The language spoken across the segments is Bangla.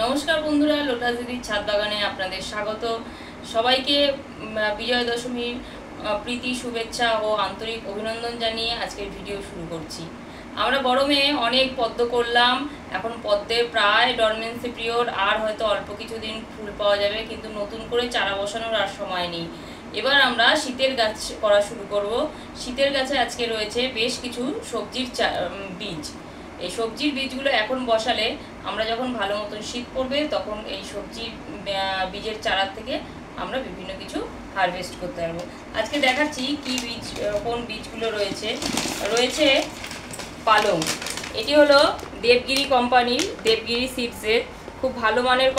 নমস্কার বন্ধুরা, লোটাস দিদির ছাদ বাগানে আপনাদের স্বাগত। সবাইকে বিজয় দশমীর প্রীতি, শুভেচ্ছা ও আন্তরিক অভিনন্দন জানিয়ে আজকের ভিডিও শুরু করছি। আমরা গরমে অনেক পদ্ম করলাম, এখন পদ্মের প্রায় ডরমেন্সি পিরিয়ড, আর হয়তো অল্প কিছুদিন ফুল পাওয়া যাবে, কিন্তু নতুন করে চারা বসানোর আর সময় নেই। এবার আমরা শীতের গাছ করা শুরু করব। শীতের গাছে আজকে রয়েছে বেশ কিছু সবজির বীজ। এই সবজির বীজগুলো এখন বসালে আমরা যখন ভালো মতন শীত পড়বে তখন এই সবজির বীজের চারা থেকে আমরা বিভিন্ন কিছু হারভেস্ট করতে পারবো। আজকে দেখাচ্ছি কি বীজ, কোন বীজগুলো রয়েছে পালং। এটি হলো দেবগিরি কোম্পানির, দেবগিরি সিডসের খুব ভালো মানের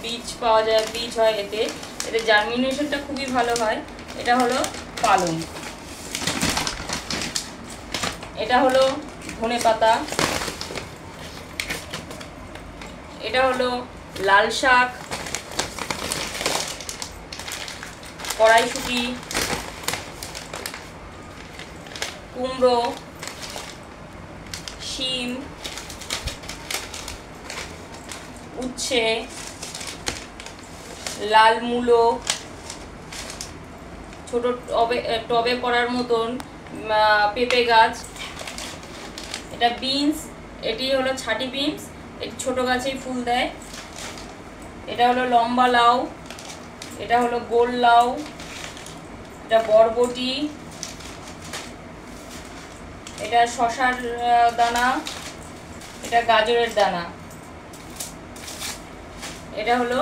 বীজ পাওয়া যায়, বীজ হয় এতে জার্মিনেশনটা খুবই ভালো হয়। এটা হলো পালং। এটা হলো ধনেপাতা। এটা হলো লাল শাক, কড়াইশুঁটি, কুমড়ো, শিম, উচ্ছে, লাল মূলো, ছোট টবে করার মতন পেঁপে গাছ। এটা বিনস, এটি হলো ছাটি বিনস, এটি ছোট গাছেই ফুল দেয়। এটা হলো লম্বা লাউ, এটা হলো গোল লাউ, এটা বরবটি, এটা শসার দানা, এটা গাজরের দানা, এটা হলো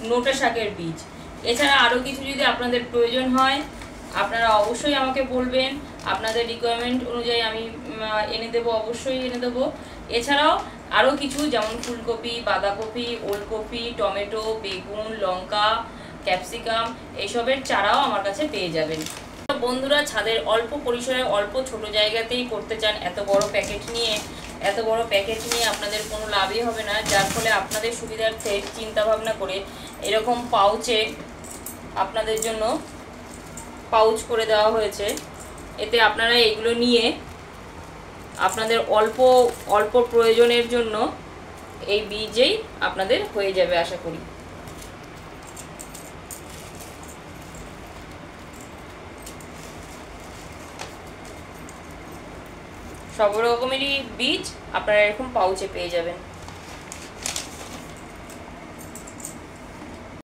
নোটে শাকের বীজ। এছাড়া আরও কিছু যদি আপনাদের প্রয়োজন হয় আপনারা অবশ্যই আমাকে বলবেন, আপনাদের রিকোয়ারমেন্ট অনুযায়ী আমি এনে দেবো, অবশ্যই এনে দেবো। এছাড়াও আরও কিছু, যেমন ফুলকপি, বাঁধাকপি, ওলকপি, টমেটো, বেগুন, লঙ্কা, ক্যাপসিকাম, এইসবের চারাও আমার কাছে পেয়ে যাবেন। বন্ধুরা, ছাদের অল্প পরিসরে অল্প ছোট জায়গাতেই করতে চান, এত বড় প্যাকেট নিয়ে আপনাদের কোনো লাভই হবে না। যার ফলে আপনাদের সুবিধার্থে চিন্তা ভাবনা করে এরকম পাউচে আপনাদের জন্য পাউচ করে দেওয়া হয়েছে। এতে আপনারা এগুলো নিয়ে আপনাদের অল্প অল্প প্রয়োজনের জন্য এই বীজেই আপনাদের হয়ে যাবে আশা করি। সব রকমেরই বীজ আপনারা এরকম পাউচে পেয়ে যাবেন।